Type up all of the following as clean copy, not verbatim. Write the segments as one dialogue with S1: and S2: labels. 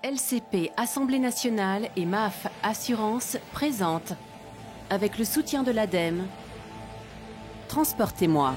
S1: LCP Assemblée nationale et MAF Assurance présentent, avec le soutien de l'ADEME, Transportez-moi.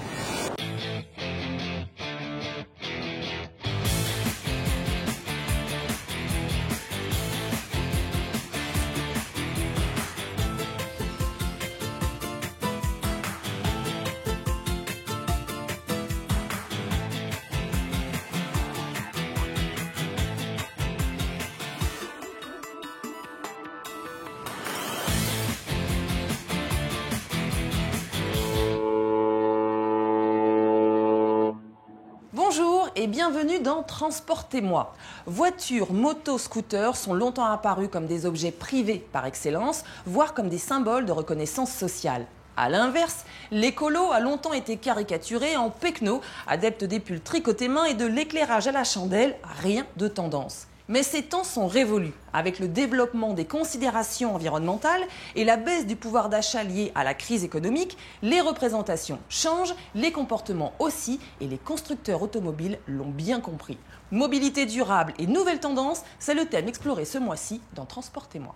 S2: Bonjour et bienvenue dans Transportez-moi. Voitures, motos, scooters sont longtemps apparus comme des objets privés par excellence, voire comme des symboles de reconnaissance sociale. A l'inverse, l'écolo a longtemps été caricaturé en pecno, adepte des pulls tricotés main et de l'éclairage à la chandelle, rien de tendance. Mais ces temps sont révolus. Avec le développement des considérations environnementales et la baisse du pouvoir d'achat liée à la crise économique, les représentations changent, les comportements aussi, et les constructeurs automobiles l'ont bien compris. Mobilité durable et nouvelles tendances, c'est le thème exploré ce mois-ci dans Transportez-moi.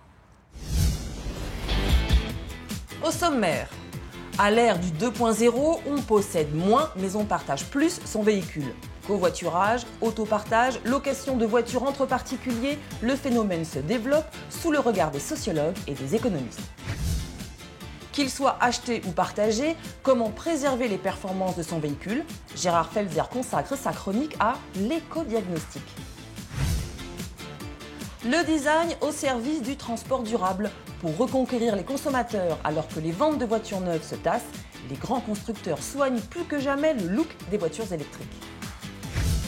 S2: Au sommaire, à l'ère du 2.0, on possède moins mais on partage plus son véhicule. Covoiturage, autopartage, location de voitures entre particuliers, le phénomène se développe sous le regard des sociologues et des économistes. Qu'il soit acheté ou partagé, comment préserver les performances de son véhicule? Gérard Felzer consacre sa chronique à l'éco-diagnostic. Le design au service du transport durable. Pour reconquérir les consommateurs alors que les ventes de voitures neuves se tassent, les grands constructeurs soignent plus que jamais le look des voitures électriques.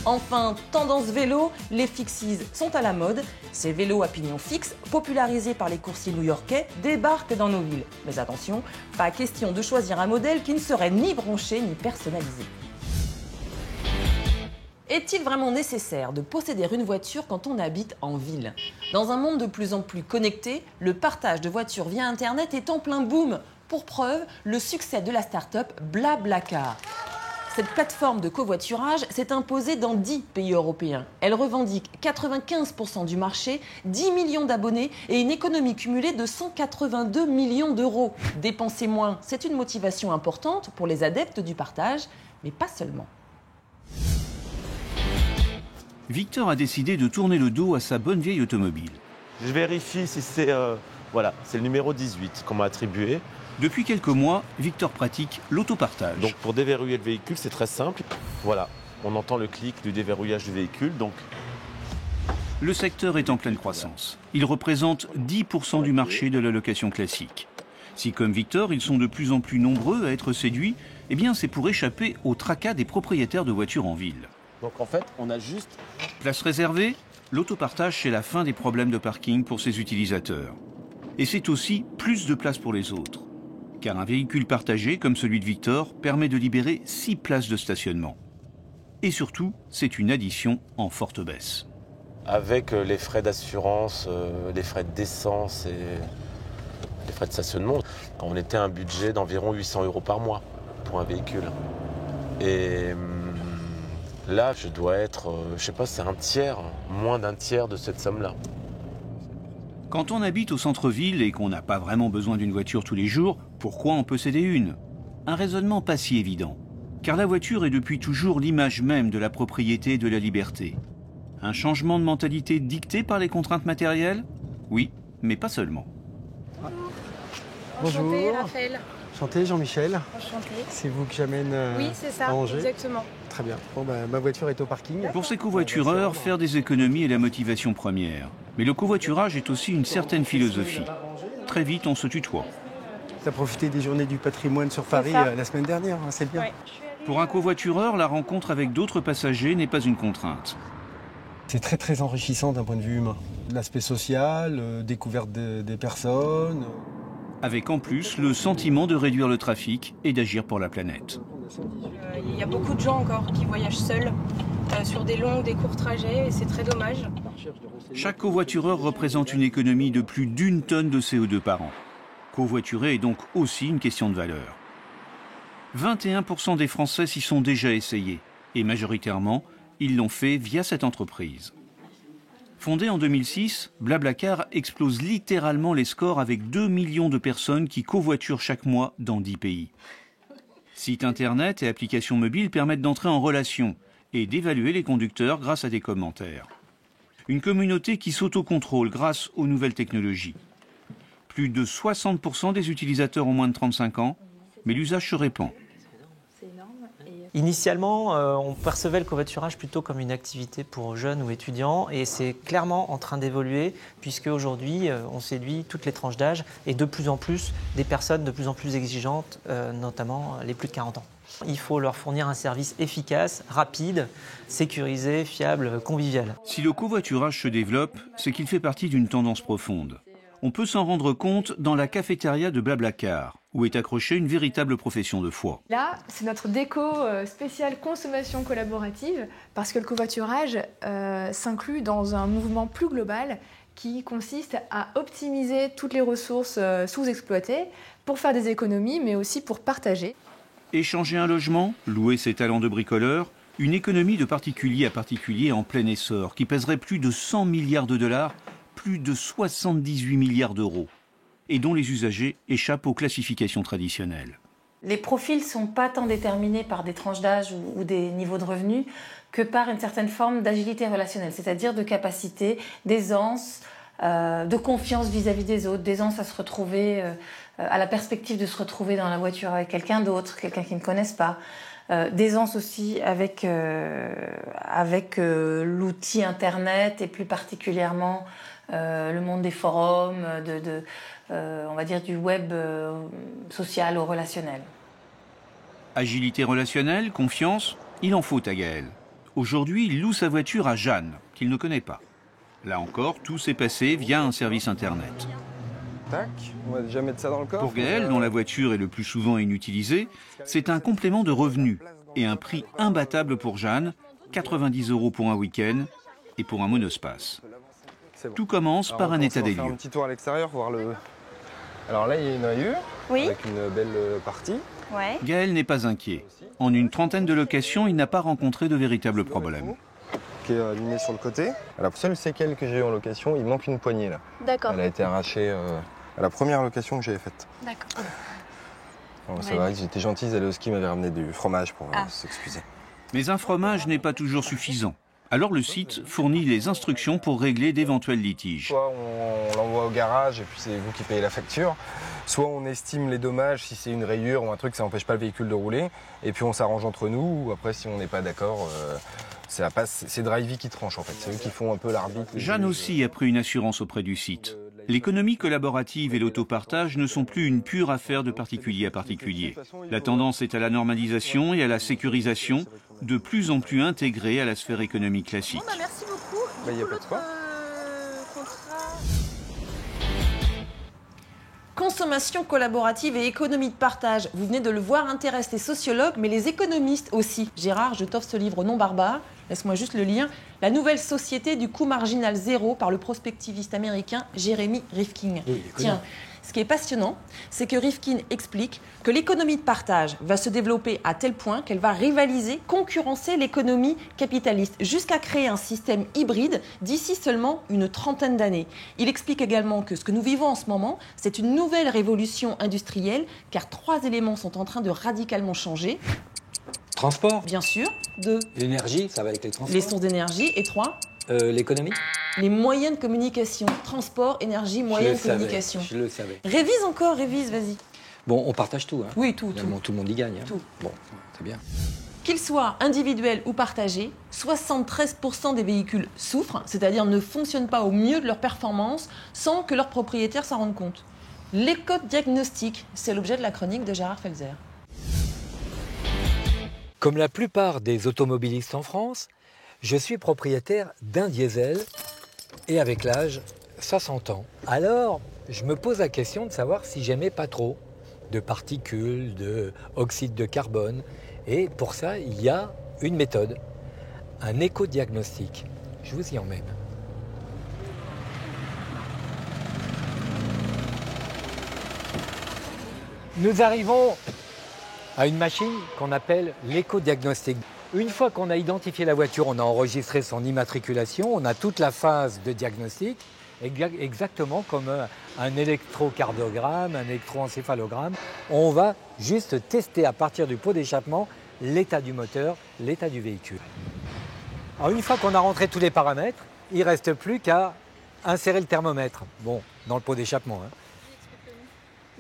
S2: Enfin, tendance vélo, les Fixies sont à la mode. Ces vélos à pignon fixe, popularisés par les coursiers new-yorkais, débarquent dans nos villes. Mais attention, pas question de choisir un modèle qui ne serait ni branché ni personnalisé. Est-il vraiment nécessaire de posséder une voiture quand on habite en ville? Dans un monde de plus en plus connecté, le partage de voitures via Internet est en plein boom. Pour preuve, le succès de la start-up BlaBlaCar. Cette plateforme de covoiturage s'est imposée dans 10 pays européens. Elle revendique 95% du marché, 10 millions d'abonnés et une économie cumulée de 182 millions d'euros. Dépenser moins, c'est une motivation importante pour les adeptes du partage, mais pas seulement.
S3: Victor a décidé de tourner le dos à sa bonne vieille automobile.
S4: Je vérifie si c'est c'est le numéro 18 qu'on m'a attribué.
S3: Depuis quelques mois, Victor pratique l'autopartage.
S4: Donc pour déverrouiller le véhicule, c'est très simple. Voilà, on entend le clic du déverrouillage du véhicule. Donc
S3: le secteur est en pleine croissance. Il représente 10% du marché de la location classique. Si comme Victor, ils sont de plus en plus nombreux à être séduits, eh bien c'est pour échapper au tracas des propriétaires de voitures en ville.
S4: Donc en fait, on a juste...
S3: Place réservée, l'autopartage, c'est la fin des problèmes de parking pour ses utilisateurs. Et c'est aussi plus de place pour les autres. Car un véhicule partagé, comme celui de Victor, permet de libérer 6 places de stationnement. Et surtout, c'est une addition en forte baisse.
S4: Avec les frais d'assurance, les frais d'essence et les frais de stationnement, on était à un budget d'environ 800 € par mois pour un véhicule. Et là, je dois être, c'est un tiers, moins d'un tiers de cette somme-là.
S3: Quand on habite au centre-ville et qu'on n'a pas vraiment besoin d'une voiture tous les jours, pourquoi en posséder une? Un raisonnement pas si évident. Car la voiture est depuis toujours l'image même de la propriété et de la liberté. Un changement de mentalité dicté par les contraintes matérielles? Oui, mais pas seulement.
S5: Bonjour.
S6: Enchanté, Raphaël.
S5: Enchanté, Jean-Michel.
S6: Enchanté.
S5: C'est vous que j'amène
S6: Oui, c'est ça,
S5: à Angers?
S6: exactement.
S5: Très bien. Bon, ma voiture est au parking.
S3: Pour ces covoitureurs, faire des économies est la motivation première. Mais le covoiturage est aussi une certaine philosophie. Très vite, on se tutoie.
S5: Tu as profité des journées du patrimoine sur Paris la semaine dernière, hein, c'est bien.
S6: Ouais.
S3: Pour un covoitureur, la rencontre avec d'autres passagers n'est pas une contrainte.
S5: C'est très très enrichissant d'un point de vue humain. L'aspect social, découverte des personnes.
S3: Avec en plus le sentiment de réduire le trafic et d'agir pour la planète.
S6: Il y a beaucoup de gens encore qui voyagent seuls sur des longs ou des courts trajets et c'est très dommage.
S3: Chaque covoitureur représente une économie de plus d'1 tonne de CO2 par an. Covoiturer est donc aussi une question de valeur. 21% des Français s'y sont déjà essayés et majoritairement, ils l'ont fait via cette entreprise. Fondé en 2006, Blablacar explose littéralement les scores avec 2 millions de personnes qui covoiturent chaque mois dans 10 pays. Sites internet et applications mobiles permettent d'entrer en relation et d'évaluer les conducteurs grâce à des commentaires. Une communauté qui s'autocontrôle grâce aux nouvelles technologies. Plus de 60% des utilisateurs ont moins de 35 ans, mais l'usage se répand.
S7: Initialement, on percevait le covoiturage plutôt comme une activité pour jeunes ou étudiants et c'est clairement en train d'évoluer puisque aujourd'hui, on séduit toutes les tranches d'âge et de plus en plus des personnes de plus en plus exigeantes, notamment les plus de 40 ans. Il faut leur fournir un service efficace, rapide, sécurisé, fiable, convivial.
S3: Si le covoiturage se développe, c'est qu'il fait partie d'une tendance profonde. On peut s'en rendre compte dans la cafétéria de Blablacar, où est accrochée une véritable profession de foi.
S8: Là, c'est notre déco spéciale consommation collaborative, parce que le covoiturage s'inclut dans un mouvement plus global qui consiste à optimiser toutes les ressources sous-exploitées pour faire des économies, mais aussi pour partager.
S3: Échanger un logement, louer ses talents de bricoleur, une économie de particulier à particulier en plein essor qui pèserait plus de 100 milliards de dollars, plus de 78 milliards d'euros, et dont les usagers échappent aux classifications traditionnelles.
S9: Les profils ne sont pas tant déterminés par des tranches d'âge ou des niveaux de revenus que par une certaine forme d'agilité relationnelle, c'est-à-dire de capacité, d'aisance, de confiance vis-à-vis des autres, d'aisance à se retrouver, à la perspective de se retrouver dans la voiture avec quelqu'un d'autre, quelqu'un qu'ils ne connaissent pas, d'aisance aussi avec l'outil Internet et plus particulièrement le monde des forums, on va dire du web social ou relationnel.
S3: Agilité relationnelle, confiance, il en faut à Gaël. Aujourd'hui, il loue sa voiture à Jeanne, qu'il ne connaît pas. Là encore, tout s'est passé via un service Internet.
S5: Tac, on va déjà mettre ça dans le coffre.
S3: Pour Gaël, dont la voiture est le plus souvent inutilisée, c'est un complément de revenus et un prix imbattable pour Jeanne, 90 € pour un week-end et pour un monospace.
S5: Bon.
S3: Tout commence par un état des
S5: lieux. On va faire
S3: lieux.
S5: un petit tour à l'extérieur, voir le... Alors là, il y a une rayure avec une belle partie.
S9: Ouais.
S3: Gaël n'est pas inquiet. En une trentaine de locations, il n'a pas rencontré de véritables problèmes.
S5: Qui est aligné sur le côté. La seule séquelle que j'ai eue en location, il manque une poignée là.
S9: D'accord.
S5: Elle a été arrachée à la première location que j'avais faite.
S9: D'accord.
S5: Bon, ça va, ils étaient gentils, ils allaient au ski, ils m'avaient ramené du fromage pour s'excuser.
S3: Mais un fromage n'est pas toujours suffisant. Alors le site fournit les instructions pour régler d'éventuels litiges.
S5: Soit on l'envoie au garage et puis c'est vous qui payez la facture. Soit on estime les dommages, si c'est une rayure ou un truc, ça n'empêche pas le véhicule de rouler. Et puis on s'arrange entre nous. Ou après, si on n'est pas d'accord, c'est Drivey qui tranche en fait. C'est eux qui font un peu l'arbitre.
S3: Jeanne aussi a pris une assurance auprès du site. L'économie collaborative et l'autopartage ne sont plus une pure affaire de particulier à particulier. La tendance est à la normalisation et à la sécurisation, de plus en plus intégrée à la sphère économique classique.
S6: Bon, bah, merci beaucoup.
S5: Il n'y a pas de quoi.
S2: Consommation collaborative et économie de partage. Vous venez de le voir, intéresse les sociologues, mais les économistes aussi. Gérard, je t'offre ce livre non barbare. Laisse-moi juste le lire. La nouvelle société du coût marginal zéro par le prospectiviste américain Jeremy Rifkin.
S10: Oui,
S2: tiens, ce qui est passionnant, c'est que Rifkin explique que l'économie de partage va se développer à tel point qu'elle va rivaliser, concurrencer l'économie capitaliste, jusqu'à créer un système hybride d'ici seulement une trentaine d'années. Il explique également que ce que nous vivons en ce moment, c'est une nouvelle révolution industrielle, car 3 éléments sont en train de radicalement changer.
S10: Transport.
S2: Bien sûr. 2.
S10: L'énergie, ça va avec les transports.
S2: Les sources d'énergie. Et 3.
S10: L'économie.
S2: Les moyens de communication. Transport, énergie, moyens de communication.
S10: Je le savais.
S2: Révise encore, révise, vas-y.
S10: Bon, on partage tout. Hein.
S2: Oui, tout.
S10: Tout le monde y gagne. Hein.
S2: Tout.
S10: Bon, c'est bien.
S2: Qu'ils soient individuels ou partagés, 73% des véhicules souffrent, c'est-à-dire ne fonctionnent pas au mieux de leur performance sans que leurs propriétaires s'en rendent compte. L'éco-diagnostic, c'est l'objet de la chronique de Gérard Felzer.
S11: Comme la plupart des automobilistes en France, je suis propriétaire d'un diesel et avec l'âge, ça s'entend. Alors, je me pose la question de savoir si j'aimais pas trop de particules, d'oxyde de carbone. Et pour ça, il y a une méthode, un éco-diagnostic. Je vous y emmène. Nous arrivons à une machine qu'on appelle l'éco-diagnostic. Une fois qu'on a identifié la voiture, on a enregistré son immatriculation, on a toute la phase de diagnostic, exactement comme un électrocardiogramme, un électroencéphalogramme. On va juste tester à partir du pot d'échappement l'état du moteur, l'état du véhicule. Alors une fois qu'on a rentré tous les paramètres, il ne reste plus qu'à insérer le thermomètre, bon, dans le pot d'échappement.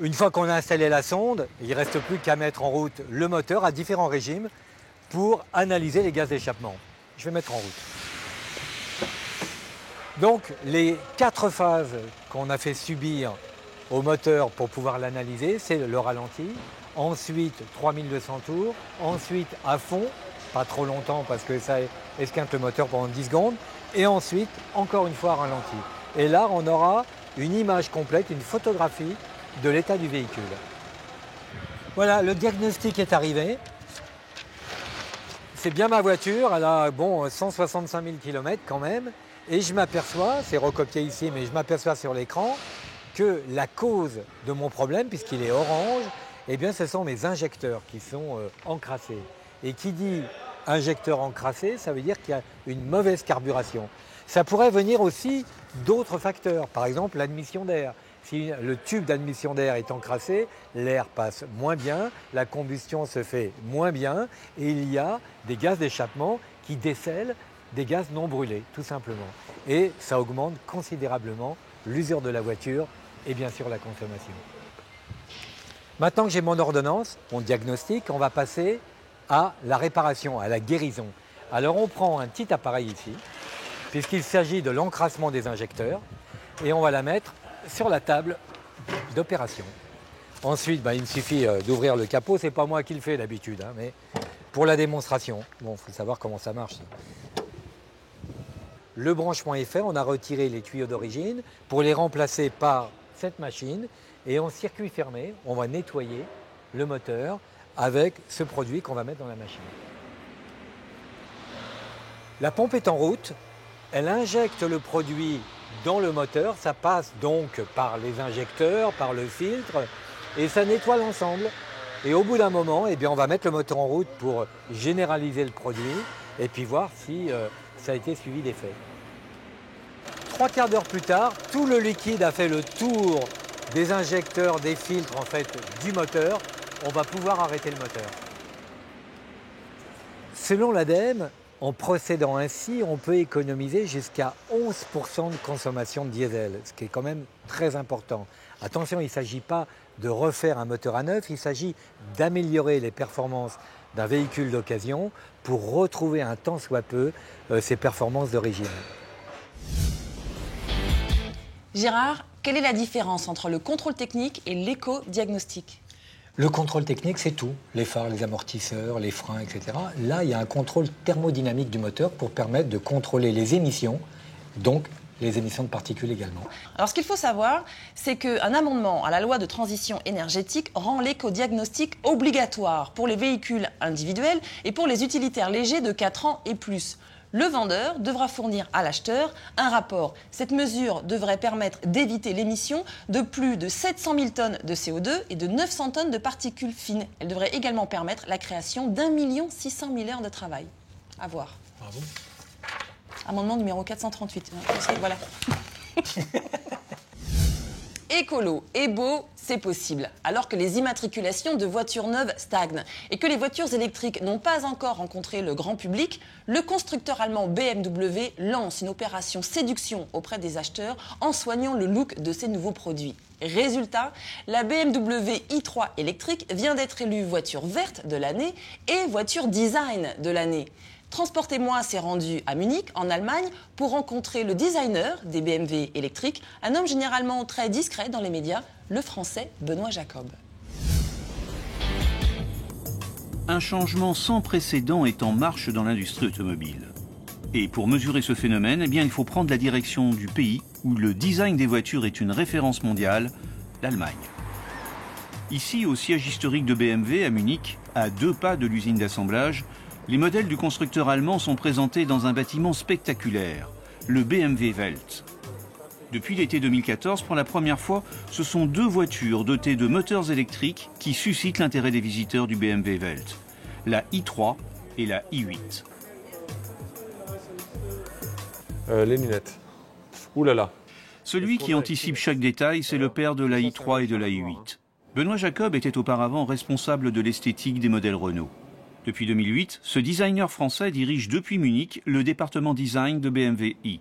S11: Une fois qu'on a installé la sonde, il ne reste plus qu'à mettre en route le moteur à différents régimes pour analyser les gaz d'échappement. Je vais mettre en route. Donc les 4 phases qu'on a fait subir au moteur pour pouvoir l'analyser, c'est le ralenti, ensuite 3200 tours, ensuite à fond, pas trop longtemps parce que ça esquinte le moteur pendant 10 secondes, et ensuite encore une fois ralenti. Et là on aura une image complète, une photographie de l'état du véhicule. Voilà, le diagnostic est arrivé. C'est bien ma voiture, elle a 165 000 km quand même, et je m'aperçois, c'est recopié ici, mais je m'aperçois sur l'écran que la cause de mon problème, puisqu'il est orange, eh bien ce sont mes injecteurs qui sont encrassés. Et qui dit injecteur encrassé, ça veut dire qu'il y a une mauvaise carburation. Ça pourrait venir aussi d'autres facteurs, par exemple l'admission d'air. Si le tube d'admission d'air est encrassé, l'air passe moins bien, la combustion se fait moins bien et il y a des gaz d'échappement qui décèlent des gaz non brûlés, tout simplement. Et ça augmente considérablement l'usure de la voiture et bien sûr la consommation. Maintenant que j'ai mon ordonnance, mon diagnostic, on va passer à la réparation, à la guérison. Alors on prend un petit appareil ici, puisqu'il s'agit de l'encrassement des injecteurs, et on va la mettre sur la table d'opération. Ensuite, il me suffit d'ouvrir le capot. C'est pas moi qui le fais d'habitude, mais pour la démonstration. Bon, il faut savoir comment ça marche. Le branchement est fait. On a retiré les tuyaux d'origine pour les remplacer par cette machine. Et en circuit fermé, on va nettoyer le moteur avec ce produit qu'on va mettre dans la machine. La pompe est en route. Elle injecte le produit dans le moteur, ça passe donc par les injecteurs, par le filtre, et ça nettoie l'ensemble. Et au bout d'un moment, on va mettre le moteur en route pour généraliser le produit et puis voir si ça a été suivi d'effet. 3/4 d'heure plus tard, tout le liquide a fait le tour des injecteurs, des filtres du moteur. On va pouvoir arrêter le moteur. Selon l'ADEME, en procédant ainsi, on peut économiser jusqu'à 11% de consommation de diesel, ce qui est quand même très important. Attention, il ne s'agit pas de refaire un moteur à neuf, il s'agit d'améliorer les performances d'un véhicule d'occasion pour retrouver un tant soit peu ses performances d'origine.
S2: Gérard, quelle est la différence entre le contrôle technique et l'éco-diagnostic ?
S11: Le contrôle technique, c'est tout. Les phares, les amortisseurs, les freins, etc. Là, il y a un contrôle thermodynamique du moteur pour permettre de contrôler les émissions, donc les émissions de particules également.
S2: Alors, ce qu'il faut savoir, c'est qu'un amendement à la loi de transition énergétique rend l'éco-diagnostic obligatoire pour les véhicules individuels et pour les utilitaires légers de 4 ans et plus. Le vendeur devra fournir à l'acheteur un rapport. Cette mesure devrait permettre d'éviter l'émission de plus de 700 000 tonnes de CO2 et de 900 tonnes de particules fines. Elle devrait également permettre la création d'1 600 000 heures de travail. À voir.
S11: Bravo.
S2: Amendement numéro 438. Voilà. Écolo et beau, c'est possible, alors que les immatriculations de voitures neuves stagnent et que les voitures électriques n'ont pas encore rencontré le grand public, le constructeur allemand BMW lance une opération séduction auprès des acheteurs en soignant le look de ses nouveaux produits. Résultat, la BMW i3 électrique vient d'être élue voiture verte de l'année et voiture design de l'année. Transportez-moi s'est rendu à Munich, en Allemagne, pour rencontrer le designer des BMW électriques, un homme généralement très discret dans les médias, le français Benoît Jacob.
S3: Un changement sans précédent est en marche dans l'industrie automobile. Et pour mesurer ce phénomène, il faut prendre la direction du pays où le design des voitures est une référence mondiale, l'Allemagne. Ici, au siège historique de BMW à Munich, à 2 pas de l'usine d'assemblage, les modèles du constructeur allemand sont présentés dans un bâtiment spectaculaire, le BMW Welt. Depuis l'été 2014, pour la première fois, ce sont 2 voitures dotées de moteurs électriques qui suscitent l'intérêt des visiteurs du BMW Welt, la i3 et et la i8.
S4: Les lunettes. Ouh là là.
S3: Celui qui anticipe chaque détail, c'est le père de la i3 et de la i8. Benoît Jacob était auparavant responsable de l'esthétique des modèles Renault. Depuis 2008, ce designer français dirige depuis Munich le département design de BMW i.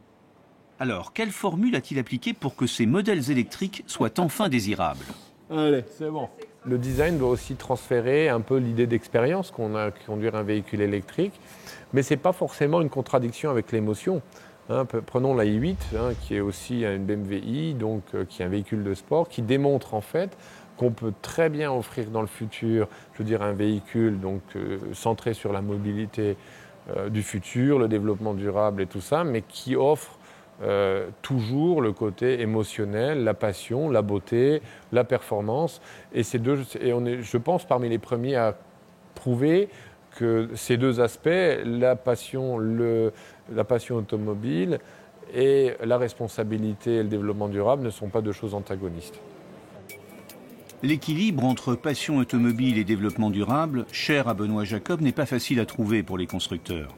S3: Alors, quelle formule a-t-il appliquée pour que ces modèles électriques soient enfin désirables?
S4: Allez, c'est bon. Le design doit aussi transférer un peu l'idée d'expérience qu'on a à conduire un véhicule électrique, mais ce n'est pas forcément une contradiction avec l'émotion. Prenons la i8, qui est aussi une BMW i, donc qui est un véhicule de sport, qui démontre en fait qu'on peut très bien offrir dans le futur, je veux dire, un véhicule donc, centré sur la mobilité du futur, le développement durable et tout ça, mais qui offre toujours le côté émotionnel, la passion, la beauté, la performance. Et on est, je pense, parmi les premiers à prouver que ces deux aspects, la passion automobile et la responsabilité et le développement durable ne sont pas deux choses antagonistes.
S3: L'équilibre entre passion automobile et développement durable, cher à Benoît Jacob, n'est pas facile à trouver pour les constructeurs.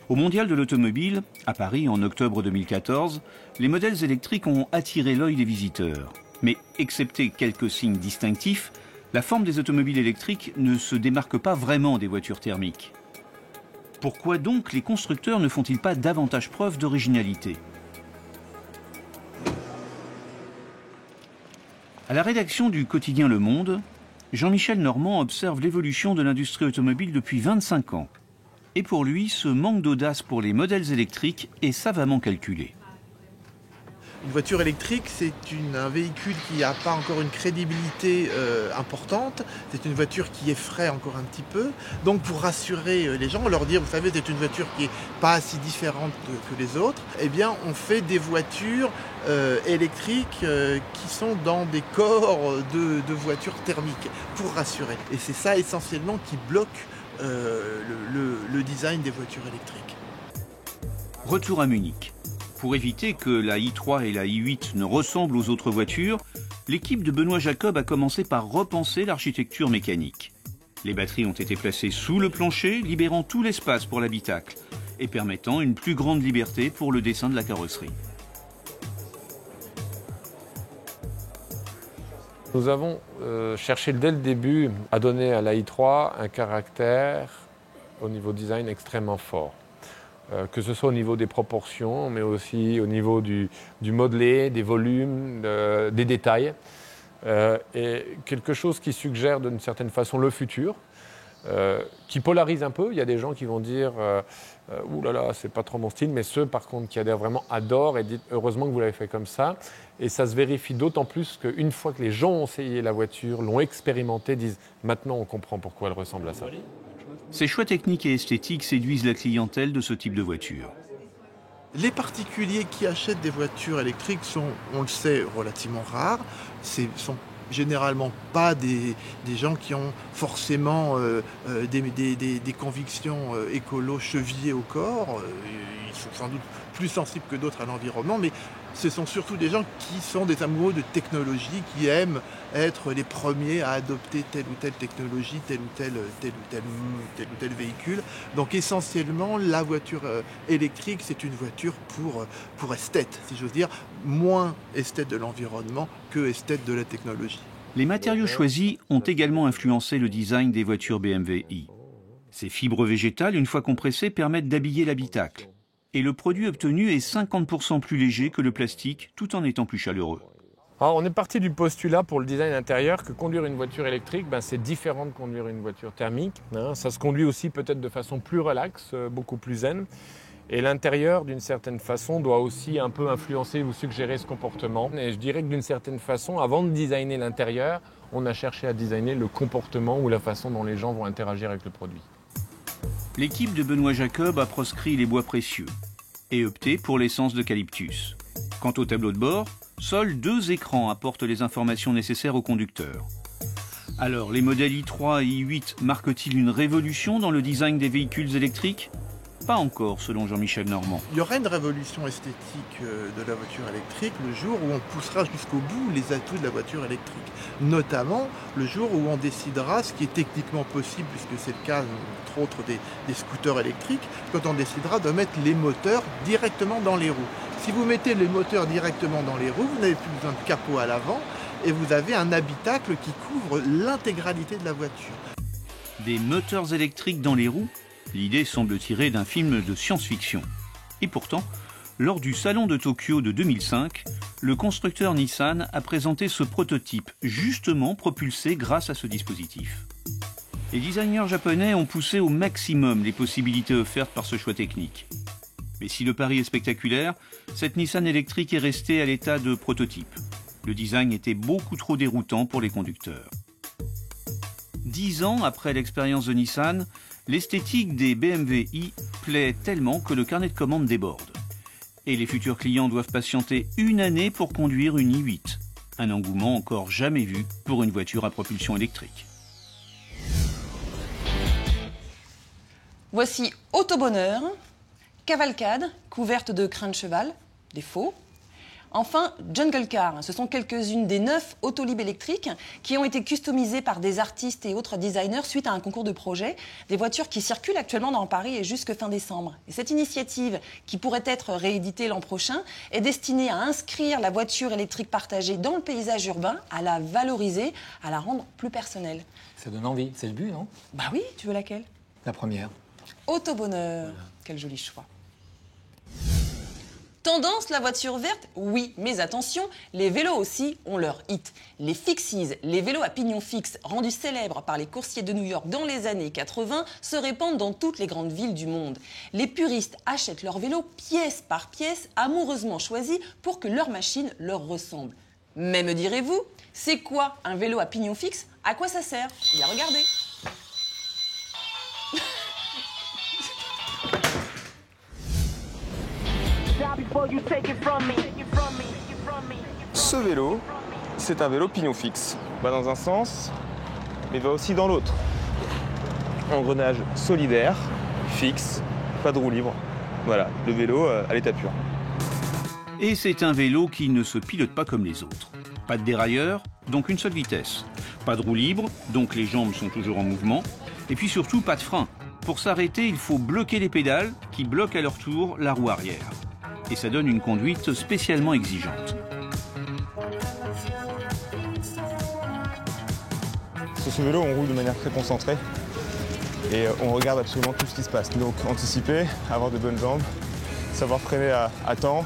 S3: Au Mondial de l'automobile, à Paris en octobre 2014, les modèles électriques ont attiré l'œil des visiteurs. Mais, excepté quelques signes distinctifs, la forme des automobiles électriques ne se démarque pas vraiment des voitures thermiques. Pourquoi donc les constructeurs ne font-ils pas davantage preuve d'originalité? À la rédaction du quotidien Le Monde, Jean-Michel Normand observe l'évolution de l'industrie automobile depuis 25 ans. Et pour lui, ce manque d'audace pour les modèles électriques est savamment calculé.
S12: Une voiture électrique, c'est un véhicule qui n'a pas encore une crédibilité importante. C'est une voiture qui effraie encore un petit peu. Donc pour rassurer les gens, leur dire, vous savez, c'est une voiture qui n'est pas si différente que les autres, eh bien on fait des voitures électriques qui sont dans des corps de voitures thermiques, pour rassurer. Et c'est ça essentiellement qui bloque le design des voitures électriques.
S3: Retour à Munich. Pour éviter que la i3 et la i8 ne ressemblent aux autres voitures, l'équipe de Benoît Jacob a commencé par repenser l'architecture mécanique. Les batteries ont été placées sous le plancher, libérant tout l'espace pour l'habitacle et permettant une plus grande liberté pour le dessin de la carrosserie.
S4: Nous avons cherché dès le début à donner à la i3 un caractère au niveau design extrêmement fort. Que ce soit au niveau des proportions, mais aussi au niveau du modelé, des volumes, des détails. Et quelque chose qui suggère d'une certaine façon le futur, qui polarise un peu. Il y a des gens qui vont dire « Ouh là là, c'est pas trop mon style », mais ceux par contre qui adhèrent vraiment adorent et disent « Heureusement que vous l'avez fait comme ça ». Et ça se vérifie d'autant plus qu'une fois que les gens ont essayé la voiture, l'ont expérimentée, disent « Maintenant on comprend pourquoi elle ressemble à ça ».
S3: Ces choix techniques et esthétiques séduisent la clientèle de ce type de voiture.
S12: Les particuliers qui achètent des voitures électriques sont, on le sait, relativement rares. Sont généralement pas des gens qui ont forcément des convictions écolo chevillées au corps. Ils sont sans doute plus sensibles que d'autres à l'environnement, mais ce sont surtout des gens qui sont des amoureux de technologie, qui aiment être les premiers à adopter telle ou telle technologie, tel ou tel véhicule. Donc essentiellement, la voiture électrique, c'est une voiture pour esthète, si j'ose dire, moins esthète de l'environnement que esthète de la technologie.
S3: Les matériaux choisis ont également influencé le design des voitures BMW i. Ces fibres végétales, une fois compressées, permettent d'habiller l'habitacle. Et le produit obtenu est 50% plus léger que le plastique, tout en étant plus chaleureux.
S4: Alors, on est parti du postulat pour le design intérieur que conduire une voiture électrique, c'est différent de conduire une voiture thermique. Ça se conduit aussi peut-être de façon plus relaxe, beaucoup plus zen. Et l'intérieur, d'une certaine façon, doit aussi un peu influencer ou suggérer ce comportement. Et je dirais que d'une certaine façon, avant de designer l'intérieur, on a cherché à designer le comportement ou la façon dont les gens vont interagir avec le produit.
S3: L'équipe de Benoît Jacob a proscrit les bois précieux et opté pour l'essence d'eucalyptus. Quant au tableau de bord, seuls 2 écrans apportent les informations nécessaires au conducteur. Alors, les modèles i3 et i8 marquent-ils une révolution dans le design des véhicules électriques? Pas encore, selon Jean-Michel Normand.
S12: Il y aura une révolution esthétique de la voiture électrique le jour où on poussera jusqu'au bout les atouts de la voiture électrique. Notamment le jour où on décidera, ce qui est techniquement possible, puisque c'est le cas, entre autres, des scooters électriques, quand on décidera de mettre les moteurs directement dans les roues. Si vous mettez les moteurs directement dans les roues, vous n'avez plus besoin de capot à l'avant et vous avez un habitacle qui couvre l'intégralité de la voiture.
S3: Des moteurs électriques dans les roues ? L'idée semble tirée d'un film de science-fiction. Et pourtant, lors du salon de Tokyo de 2005, le constructeur Nissan a présenté ce prototype, justement propulsé grâce à ce dispositif. Les designers japonais ont poussé au maximum les possibilités offertes par ce choix technique. Mais si le pari est spectaculaire, cette Nissan électrique est restée à l'état de prototype. Le design était beaucoup trop déroutant pour les conducteurs. 10 ans après l'expérience de Nissan, l'esthétique des BMW i plaît tellement que le carnet de commandes déborde. Et les futurs clients doivent patienter 1 année pour conduire une i8. Un engouement encore jamais vu pour une voiture à propulsion électrique.
S2: Voici Autobonheur, Cavalcade, couverte de crins de cheval, des faux. Enfin, Jungle Car, ce sont quelques-unes des 9 Autolib électriques qui ont été customisées par des artistes et autres designers suite à un concours de projet. Des voitures qui circulent actuellement dans Paris et jusque fin décembre. Et cette initiative, qui pourrait être rééditée l'an prochain, est destinée à inscrire la voiture électrique partagée dans le paysage urbain, à la valoriser, à la rendre plus personnelle.
S11: Ça donne envie, c'est le but, non?
S2: Bah oui, tu veux laquelle?
S11: La première.
S2: Autobonheur, quel joli choix. Tendance, la voiture verte? Oui, mais attention, les vélos aussi ont leur hit. Les Fixies, les vélos à pignon fixe, rendus célèbres par les coursiers de New York dans les années 80, se répandent dans toutes les grandes villes du monde. Les puristes achètent leurs vélos pièce par pièce, amoureusement choisis pour que leur machine leur ressemble. Mais me direz-vous, c'est quoi un vélo à pignon fixe? À quoi ça sert? Bien regardez.
S5: Ce vélo, c'est un vélo pignon fixe. Va dans un sens, mais va aussi dans l'autre. Engrenage solidaire, fixe, pas de roue libre. Voilà, le vélo à l'état pur.
S3: Et c'est un vélo qui ne se pilote pas comme les autres. Pas de dérailleur, donc une seule vitesse. Pas de roue libre, donc les jambes sont toujours en mouvement. Et puis surtout, pas de frein. Pour s'arrêter, il faut bloquer les pédales qui bloquent à leur tour la roue arrière. Et ça donne une conduite spécialement exigeante.
S5: Sur ce vélo, on roule de manière très concentrée et on regarde absolument tout ce qui se passe. Donc anticiper, avoir de bonnes jambes, savoir freiner à temps.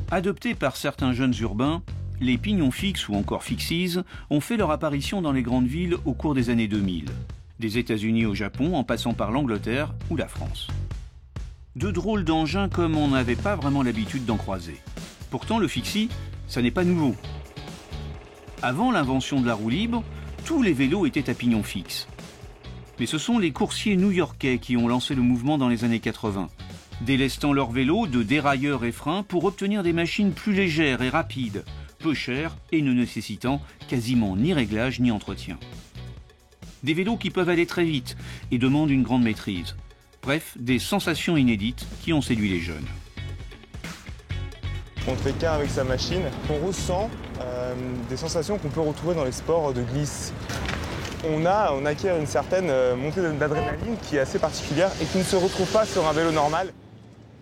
S3: Adoptés par certains jeunes urbains, les pignons fixes ou encore Fixies ont fait leur apparition dans les grandes villes au cours des années 2000. Des États-Unis au Japon en passant par l'Angleterre ou la France. Deux drôles d'engins comme on n'avait pas vraiment l'habitude d'en croiser. Pourtant, le Fixie, ça n'est pas nouveau. Avant l'invention de la roue libre, tous les vélos étaient à pignon fixe. Mais ce sont les coursiers new-yorkais qui ont lancé le mouvement dans les années 80, délestant leurs vélos de dérailleurs et freins pour obtenir des machines plus légères et rapides, peu chères et ne nécessitant quasiment ni réglage ni entretien. Des vélos qui peuvent aller très vite et demandent une grande maîtrise. Bref, des sensations inédites qui ont séduit les jeunes.
S5: On ne fait qu'un avec sa machine. On ressent des sensations qu'on peut retrouver dans les sports de glisse. On acquiert une certaine montée d'adrénaline qui est assez particulière et qui ne se retrouve pas sur un vélo normal.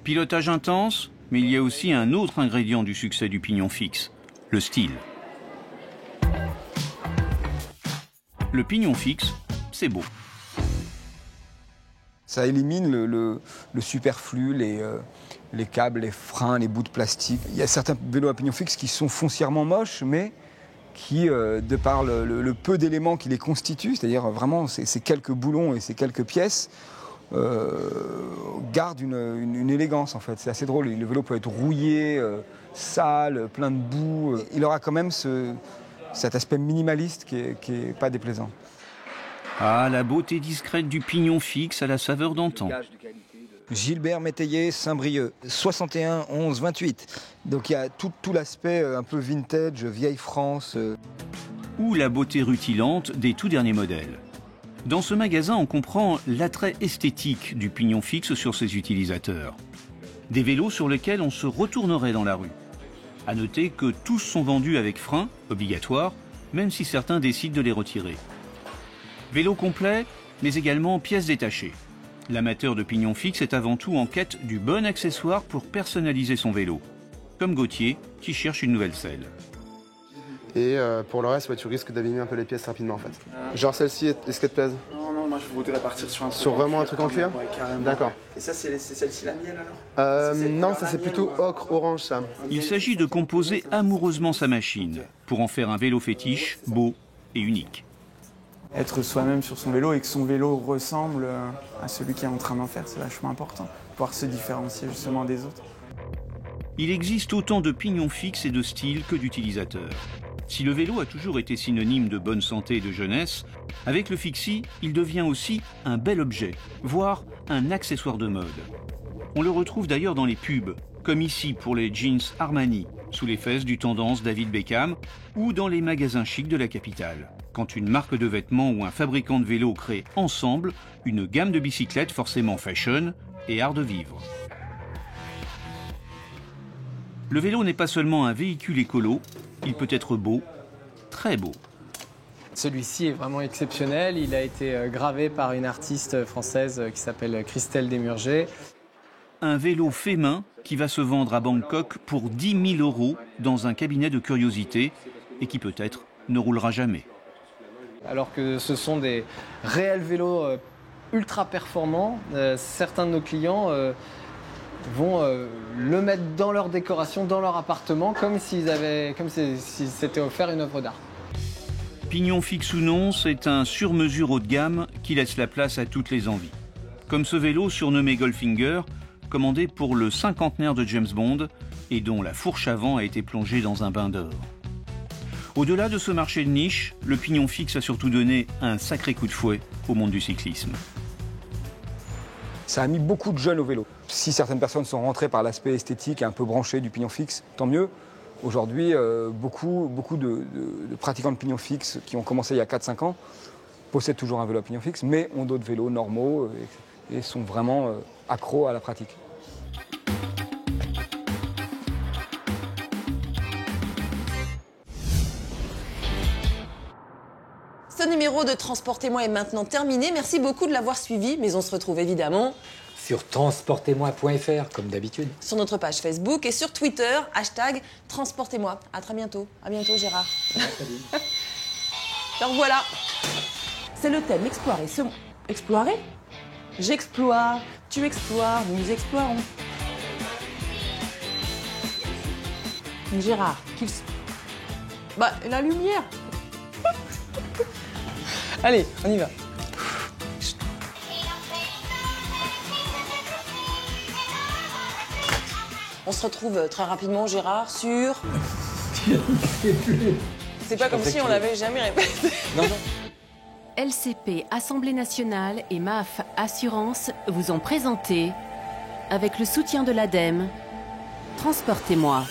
S3: Pilotage intense, mais il y a aussi un autre ingrédient du succès du pignon fixe, le style. Le pignon fixe, c'est beau.
S13: Ça élimine le superflu, les câbles, les freins, les bouts de plastique. Il y a certains vélos à pignon fixe qui sont foncièrement moches, mais qui, de par le peu d'éléments qui les constituent, c'est-à-dire vraiment ces quelques boulons et ces quelques pièces, gardent une élégance en fait. C'est assez drôle. Le vélo peut être rouillé, sale, plein de boue. Il aura quand même cet aspect minimaliste qui est pas déplaisant.
S3: Ah, la beauté discrète du pignon fixe à la saveur d'antan.
S13: Gilbert Métayer, Saint-Brieuc, 61 11 28. Donc il y a tout l'aspect un peu vintage, vieille France.
S3: Ou la beauté rutilante des tout derniers modèles. Dans ce magasin, on comprend l'attrait esthétique du pignon fixe sur ses utilisateurs. Des vélos sur lesquels on se retournerait dans la rue. À noter que tous sont vendus avec frein, obligatoire, même si certains décident de les retirer. Vélo complet, mais également pièces détachées. L'amateur de pignon fixe est avant tout en quête du bon accessoire pour personnaliser son vélo. Comme Gauthier, qui cherche une nouvelle selle.
S14: Et pour le reste, tu risques d'abîmer un peu les pièces rapidement en fait. Genre celle-ci, est-ce qu'elle te plaise?
S15: Non, moi je voudrais partir sur un truc.
S14: Sur vraiment un truc en cuir?
S15: Ouais, carrément.
S14: D'accord.
S15: Et ça, c'est celle-ci la mienne alors?
S14: Non, ça c'est plutôt ocre, orange ça.
S3: Il s'agit de composer amoureusement sa machine pour en faire un vélo fétiche, beau et unique.
S15: Être soi-même sur son vélo et que son vélo ressemble à celui qui est en train d'en faire, c'est vachement important. Pouvoir se différencier justement des autres.
S3: Il existe autant de pignons fixes et de styles que d'utilisateurs. Si le vélo a toujours été synonyme de bonne santé et de jeunesse, avec le fixie, il devient aussi un bel objet, voire un accessoire de mode. On le retrouve d'ailleurs dans les pubs, comme ici pour les jeans Armani, sous les fesses du tendance David Beckham, ou dans les magasins chics de la capitale, quand une marque de vêtements ou un fabricant de vélos crée ensemble une gamme de bicyclettes forcément fashion et art de vivre. Le vélo n'est pas seulement un véhicule écolo, il peut être beau, très beau.
S16: Celui-ci est vraiment exceptionnel, il a été gravé par une artiste française qui s'appelle Christelle Desmurger.
S3: Un vélo fait main qui va se vendre à Bangkok pour 10 000 € dans un cabinet de curiosité et qui peut-être ne roulera jamais.
S16: Alors que ce sont des réels vélos ultra performants, certains de nos clients vont le mettre dans leur décoration, dans leur appartement, comme s'ils s'étaient offert une œuvre d'art.
S3: Pignon fixe ou non, c'est un sur-mesure haut de gamme qui laisse la place à toutes les envies. Comme ce vélo surnommé Goldfinger, commandé pour le cinquantenaire de James Bond et dont la fourche avant a été plongée dans un bain d'or. Au-delà de ce marché de niche, le pignon fixe a surtout donné un sacré coup de fouet au monde du cyclisme.
S13: Ça a mis beaucoup de jeunes au vélo. Si certaines personnes sont rentrées par l'aspect esthétique et un peu branché du pignon fixe, tant mieux. Aujourd'hui, beaucoup de pratiquants de pignon fixe qui ont commencé il y a 4-5 ans possèdent toujours un vélo à pignon fixe, mais ont d'autres vélos normaux et sont vraiment accros à la pratique.
S2: Ce numéro de Transportez-moi est maintenant terminé. Merci beaucoup de l'avoir suivi, mais on se retrouve évidemment
S11: sur transportez-moi.fr, comme d'habitude.
S2: Sur notre page Facebook et sur Twitter, #Transportez-moi. À très bientôt. À bientôt, Gérard. Alors voilà, c'est le thème explorer. Explorer? J'explore, tu explores, nous explorons. Gérard, la lumière. Allez, on y va. On se retrouve très rapidement, Gérard, sur... C'est pas comme si on l'avait jamais répété.
S1: Non. LCP, Assemblée nationale et MAF Assurance vous ont présenté, avec le soutien de l'ADEME, Transportez-moi.